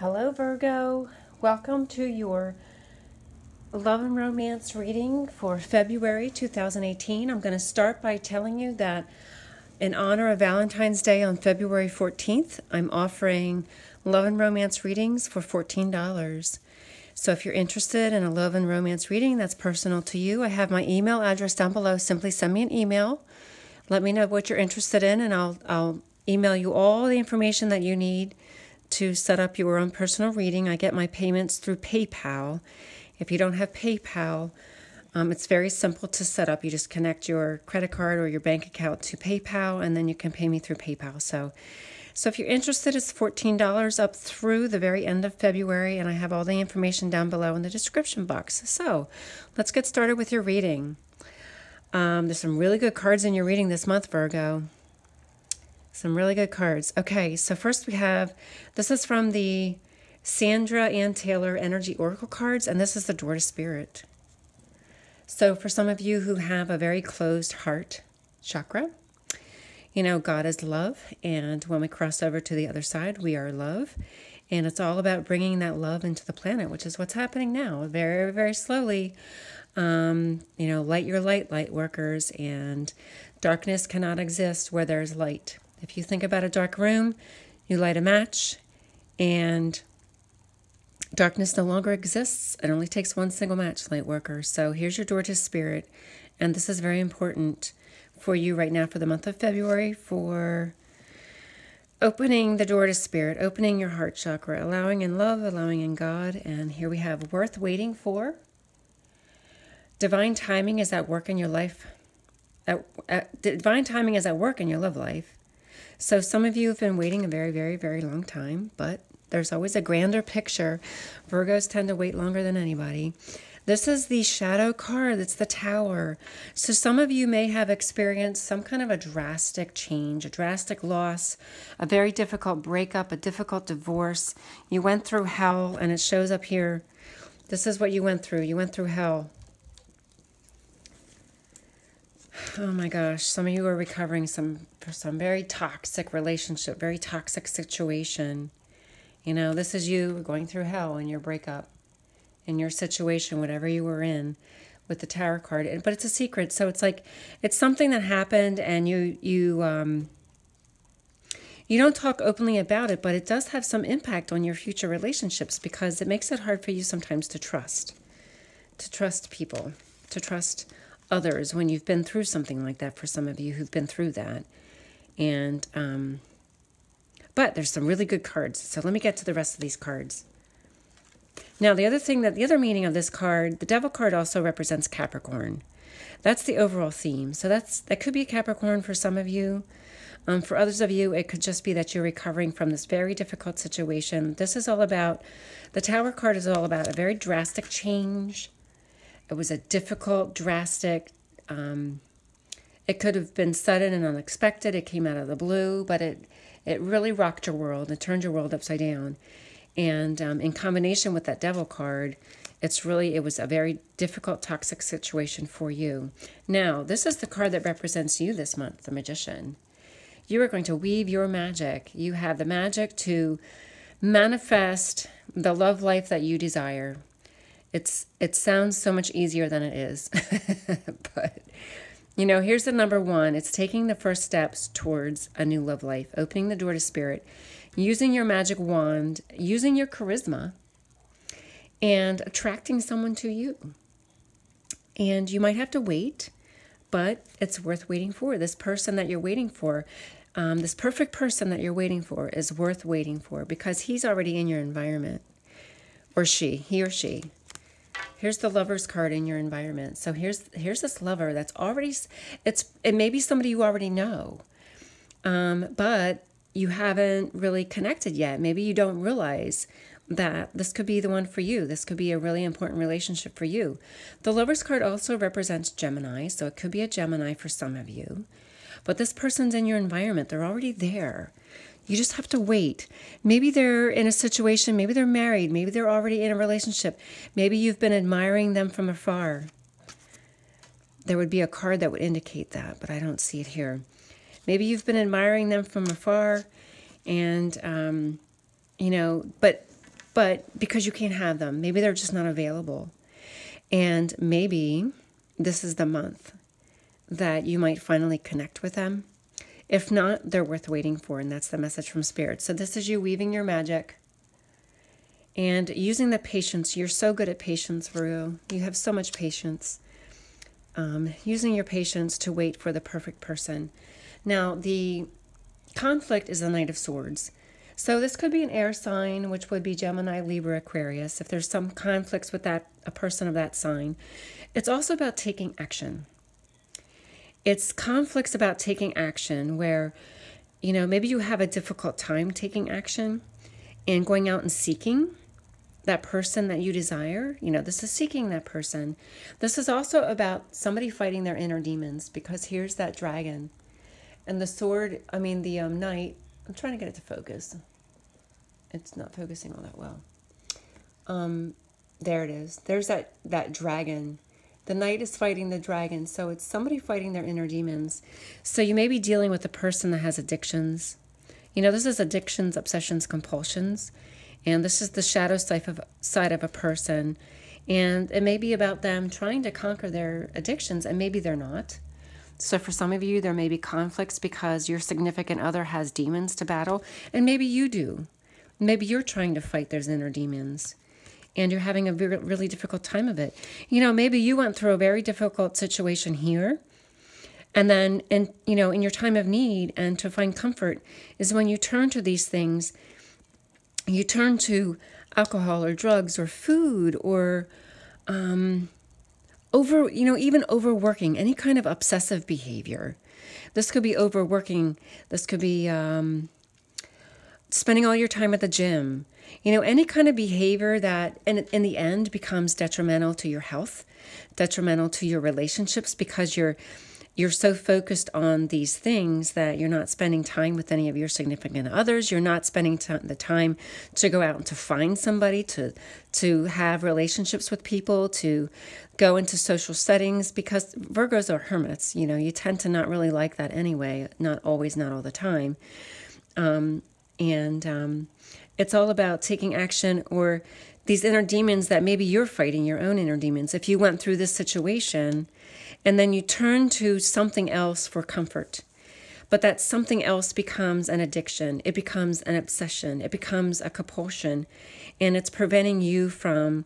Hello, Virgo. Welcome to your love and romance reading for February 2018. I'm going to start by telling you that in honor of Valentine's Day on February 14th, I'm offering love and romance readings for $14. So if you're interested in a love and romance reading that's personal to you, I have my email address down below. Simply send me an email. Let me know what you're interested in, and I'll email you all the information that you need to set up your own personal reading. I get my payments through PayPal. If you don't have PayPal, it's very simple to set up. You just connect your credit card or your bank account to PayPal, and then you can pay me through PayPal. So if you're interested, it's $14 up through the very end of February, and I have all the information down below in the description box. So let's get started with your reading. There's some really good cards in your reading this month, Virgo. Some really good cards. Okay, so first we have, this is from the Sandra Ann Taylor Energy Oracle cards, and this is the Door to Spirit. So for some of you who have a very closed heart chakra, you know, God is love, and when we cross over to the other side, we are love. And it's all about bringing that love into the planet, which is what's happening now, very, very slowly. Light your light workers, and darkness cannot exist where there's light. If you think about a dark room, you light a match, and darkness no longer exists. It only takes one single match, light worker. So here's your door to spirit, and this is very important for you right now for the month of February, for opening the door to spirit, opening your heart chakra, allowing in love, allowing in God. And here we have worth waiting for. Divine timing is at work in your life. Divine timing is at work in your love life. So some of you have been waiting a very, very, very long time, but there's always a grander picture. Virgos tend to wait longer than anybody. This is the shadow card. It's the Tower. So some of you may have experienced some kind of a drastic change, a drastic loss, a very difficult breakup, a difficult divorce. You went through hell, and it shows up here. This is what you went through. You went through hell. Oh my gosh, some of you are recovering for some very toxic relationship, very toxic situation. You know, this is you going through hell in your breakup, in your situation, whatever you were in with the Tower card. But it's a secret, so it's like, it's something that happened, and you don't talk openly about it, but it does have some impact on your future relationships, because it makes it hard for you sometimes to trust people, to trust others when you've been through something like that, for some of you who've been through that. And but there's some really good cards, so let me get to the rest of these cards. Now, the other meaning of this card, the Devil card also represents Capricorn. That's the overall theme. So that could be a Capricorn for some of you. For others of you, it could just be that you're recovering from this very difficult situation. This is all about, the Tower card is all about a very drastic change. It was a difficult, drastic, it could have been sudden and unexpected. It came out of the blue, but it really rocked your world. It turned your world upside down. And in combination with that Devil card, it was a very difficult, toxic situation for you. Now, this is the card that represents you this month, the Magician. You are going to weave your magic. You have the magic to manifest the love life that you desire. It sounds so much easier than it is. But, here's the number one. It's taking the first steps towards a new love life, opening the door to spirit, using your magic wand, using your charisma, and attracting someone to you. And you might have to wait, but it's worth waiting for. This person that you're waiting for, this perfect person that you're waiting for, is worth waiting for, because he's already in your environment. Or he or she. Here's the Lover's card in your environment. So here's this lover that's already, it may be somebody you already know, but you haven't really connected yet. Maybe you don't realize that this could be the one for you. This could be a really important relationship for you. The Lover's card also represents Gemini, so it could be a Gemini for some of you. But this person's in your environment. They're already there. You just have to wait. Maybe they're in a situation, maybe they're married, maybe they're already in a relationship. Maybe you've been admiring them from afar. There would be a card that would indicate that, but I don't see it here. Maybe you've been admiring them from afar, and, but but because you can't have them, maybe they're just not available. And maybe this is the month that you might finally connect with them. If not, they're worth waiting for, and that's the message from Spirit. So this is you weaving your magic and using the patience. You're so good at patience, Virgo. You have so much patience. Using your patience to wait for the perfect person. Now, the conflict is the Knight of Swords. So this could be an air sign, which would be Gemini, Libra, Aquarius. If there's some conflicts with a person of that sign. It's also about taking action. It's conflicts about taking action where, maybe you have a difficult time taking action and going out and seeking that person that you desire. This is seeking that person. This is also about somebody fighting their inner demons, because here's that dragon. And the sword, the knight, I'm trying to get it to focus. It's not focusing all that well. There it is. There's that dragon. The knight is fighting the dragon. So it's somebody fighting their inner demons. So you may be dealing with a person that has addictions. This is addictions, obsessions, compulsions. And this is the shadow side of a person. And it may be about them trying to conquer their addictions, and maybe they're not. So for some of you, there may be conflicts because your significant other has demons to battle, and maybe you do. Maybe you're trying to fight those inner demons, and you're having a really difficult time of it. Maybe you went through a very difficult situation here, and then, in your time of need and to find comfort is when you turn to these things. You turn to alcohol or drugs or food or even overworking, any kind of obsessive behavior. This could be overworking. This could be spending all your time at the gym. Any kind of behavior that in the end becomes detrimental to your health, detrimental to your relationships, because you're so focused on these things that you're not spending time with any of your significant others. You're not spending the time to go out and to find somebody, to have relationships with people, to go into social settings, because Virgos are hermits. You tend to not really like that anyway, not always, not all the time. It's all about taking action, or these inner demons that maybe you're fighting, your own inner demons. If you went through this situation and then you turn to something else for comfort, but that something else becomes an addiction, it becomes an obsession, it becomes a compulsion, and it's preventing you from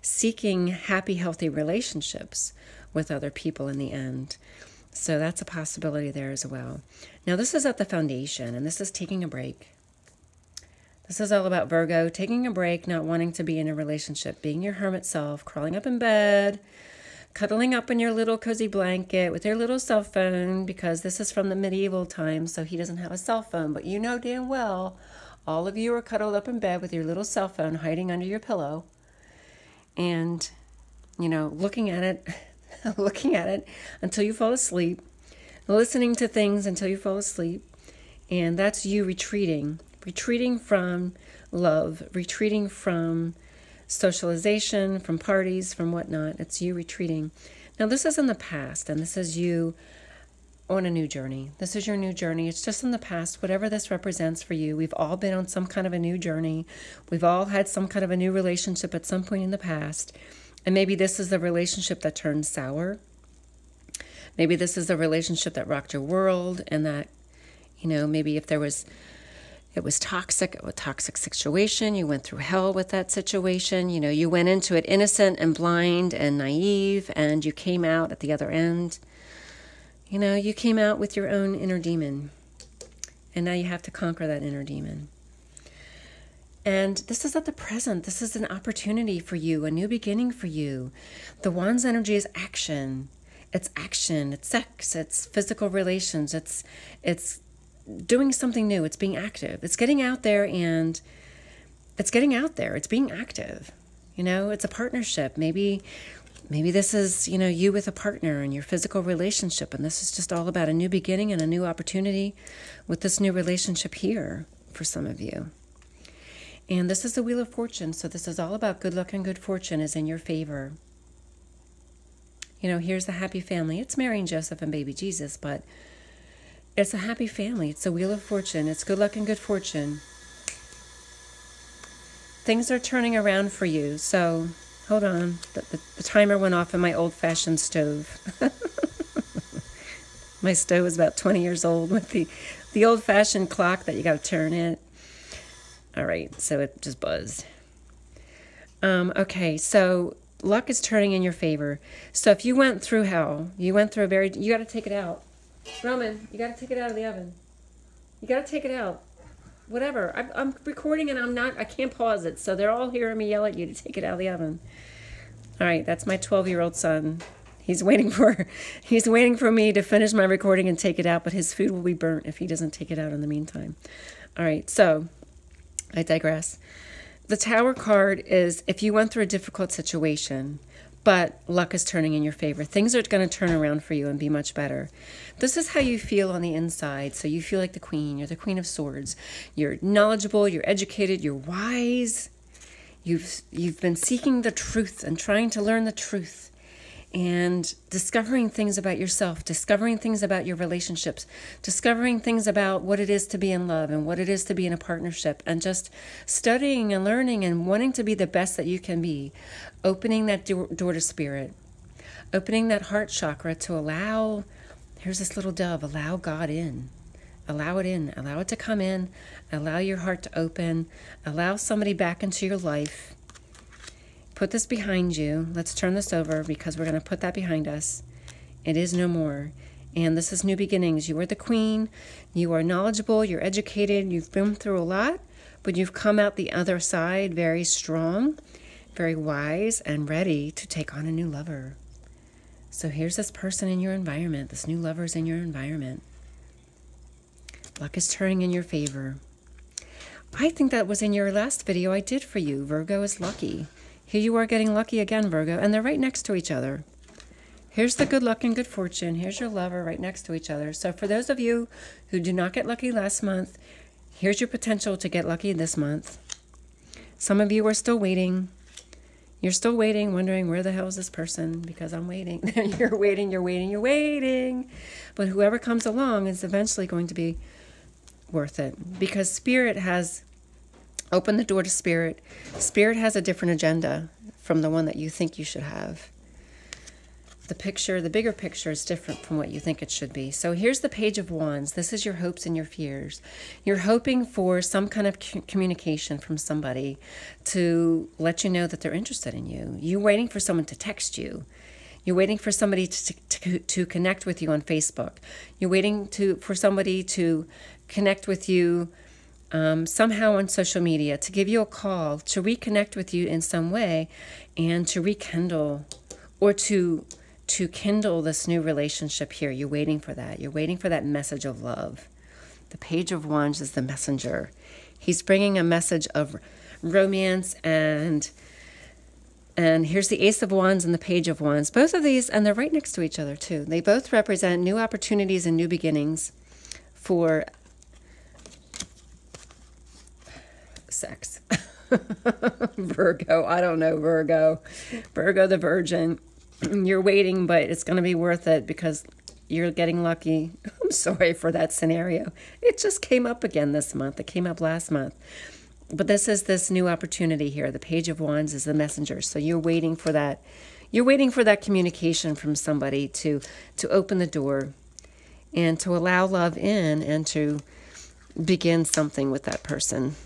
seeking happy, healthy relationships with other people in the end. So that's a possibility there as well. Now, this is at the foundation, and this is taking a break. This is all about Virgo, taking a break, not wanting to be in a relationship, being your hermit self, crawling up in bed, cuddling up in your little cozy blanket with your little cell phone, because this is from the medieval times, so he doesn't have a cell phone. But damn well, all of you are cuddled up in bed with your little cell phone hiding under your pillow and, looking at it until you fall asleep, listening to things until you fall asleep. And that's you retreating from love, retreating from socialization, from parties, from whatnot. It's you retreating. Now, this is in the past, and this is you on a new journey. This is your new journey. It's just in the past, whatever this represents for you. We've all been on some kind of a new journey. We've all had some kind of a new relationship at some point in the past. And maybe this is the relationship that turned sour. Maybe this is the relationship that rocked your world, and that, maybe if it was toxic, a toxic situation. You went through hell with that situation. You went into it innocent and blind and naive, and you came out at the other end. You came out with your own inner demon, and now you have to conquer that inner demon. And this is at the present. This is an opportunity for you, a new beginning for you. The Wand's energy is action. It's action. It's sex. It's physical relations. It's doing something new. It's being active. It's getting out there, and it's being active. It's a partnership. Maybe this is, you with a partner in your physical relationship, and this is just all about a new beginning and a new opportunity with this new relationship here for some of you. And this is the Wheel of Fortune, so this is all about good luck and good fortune is in your favor. Here's the happy family. It's Mary and Joseph and baby Jesus, but it's a happy family. It's a Wheel of Fortune. It's good luck and good fortune. things are turning around for you. So, hold on. The timer went off in my old-fashioned stove. My stove is about 20 years old with the old-fashioned clock that you got to turn it. All right, so it just buzzed. Okay, so luck is turning in your favor. So if you went through hell, you got to take it out. Roman, you got to take it out of the oven. You got to take it out. Whatever. I'm recording and I can't pause it. So they're all hearing me yell at you to take it out of the oven. All right, that's my 12-year-old son. He's waiting for me to finish my recording and take it out, but his food will be burnt if he doesn't take it out in the meantime. All right, so I digress. The Tower card is if you went through a difficult situation, but luck is turning in your favor. Things are going to turn around for you and be much better. This is how you feel on the inside. So you feel like the queen. You're the Queen of Swords. You're knowledgeable. You're educated. You're wise. You've been seeking the truth and trying to learn the truth and discovering things about yourself, discovering things about your relationships, discovering things about what it is to be in love and what it is to be in a partnership, and just studying and learning and wanting to be the best that you can be, opening that door to spirit, opening that heart chakra to allow, here's this little dove, allow God in. Allow it in. Allow it to come in. Allow your heart to open. Allow somebody back into your life. Put this behind you. Let's turn this over because we're going to put that behind us. It is no more. And this is new beginnings. You are the queen. You are knowledgeable. You're educated. You've been through a lot, but you've come out the other side very strong, very wise, and ready to take on a new lover. So here's this person in your environment. This new lover is in your environment. Luck is turning in your favor. I think that was in your last video I did for you. Virgo is lucky. Here you are getting lucky again, Virgo, and they're right next to each other. Here's the good luck and good fortune. Here's your lover right next to each other. So for those of you who do not get lucky last month, here's your potential to get lucky this month. Some of you are still waiting. You're still waiting, wondering, where the hell is this person? Because I'm waiting. You're waiting, you're waiting, you're waiting. But whoever comes along is eventually going to be worth it. Because Spirit has open the door to Spirit. Spirit has a different agenda from the one that you think you should have. The bigger picture is different from what you think it should be. So here's the Page of Wands. This is your hopes and your fears. You're hoping for some kind of communication from somebody to let you know that they're interested in you. You're waiting for someone to text you. You're waiting for somebody to connect with you on Facebook. You're waiting for somebody to connect with you somehow on social media, to give you a call, to reconnect with you in some way, and to rekindle or to kindle this new relationship here. You're waiting for that. You're waiting for that message of love. The Page of Wands is the messenger. He's bringing a message of romance, and here's the Ace of Wands and the Page of Wands. Both of these, and they're right next to each other too. They both represent new opportunities and new beginnings for sex. Virgo, I don't know, Virgo the Virgin. You're waiting, but it's going to be worth it because you're getting lucky. I'm sorry for that scenario. It just came up again this month. It came up last month. But this is this new opportunity here. The Page of Wands is the messenger. So you're waiting for that. You're waiting for that communication from somebody to open the door and to allow love in and to begin something with that person.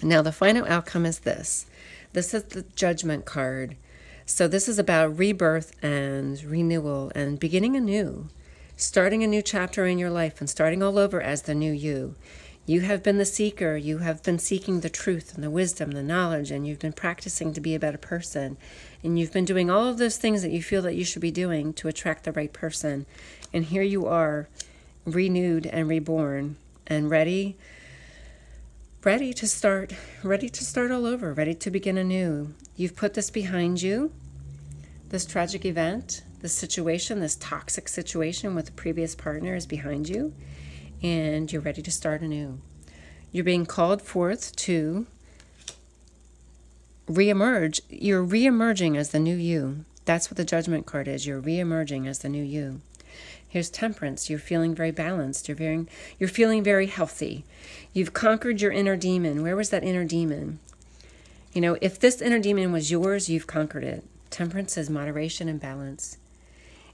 Now, the final outcome is this. This is the Judgment card. So this is about rebirth and renewal and beginning anew, starting a new chapter in your life and starting all over as the new you. You have been the seeker. You have been seeking the truth and the wisdom, the knowledge, and you've been practicing to be a better person. And you've been doing all of those things that you feel that you should be doing to attract the right person. And here you are, renewed and reborn and ready to start all over, ready to begin anew. You've put this behind you, this tragic event, this situation, this toxic situation with the previous partner is behind you, and you're ready to start anew. You're being called forth to reemerge. You're reemerging as the new you. That's what the Judgment card is. You're reemerging as the new you. Here's Temperance. You're feeling very balanced. You're feeling very healthy. You've conquered your inner demon. Where was that inner demon? You know, if this inner demon was yours, you've conquered it. Temperance is moderation and balance.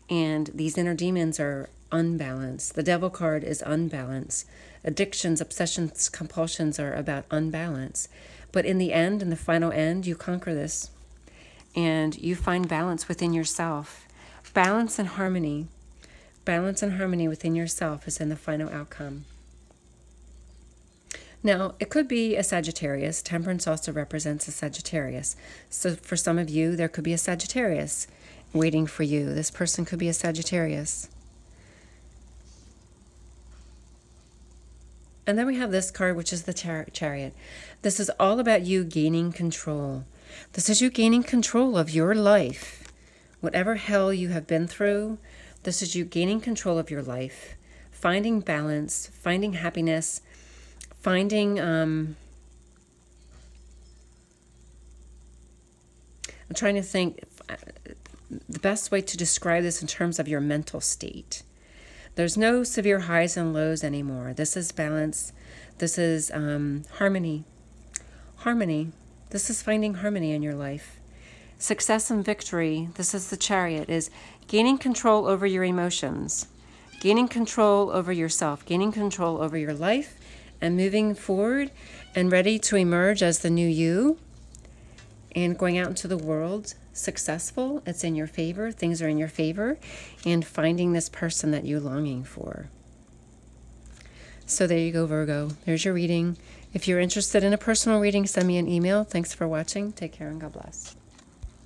And these inner demons are unbalanced. The devil card is unbalance. Addictions, obsessions, compulsions are about unbalance. But in the end, in the final end, you conquer this. And you find balance within yourself. Balance and harmony. Balance and harmony within yourself is in the final outcome. Now, it could be a Sagittarius. Temperance also represents a Sagittarius. So for some of you, there could be a Sagittarius waiting for you. This person could be a Sagittarius. And then we have this card, which is the Chariot. This is all about you gaining control. This is you gaining control of your life. Whatever hell you have been through, this is you gaining control of your life, finding balance, finding happiness, finding, I'm trying to think the best way to describe this in terms of your mental state. There's no severe highs and lows anymore. This is balance. This is harmony. Harmony. This is finding harmony in your life. Success and victory, this is the Chariot, is gaining control over your emotions, gaining control over yourself, gaining control over your life, and moving forward and ready to emerge as the new you and going out into the world successful. It's in your favor. Things are in your favor, and finding this person that you're longing for. So there you go, Virgo. There's your reading. If you're interested in a personal reading, send me an email. Thanks for watching. Take care and God bless.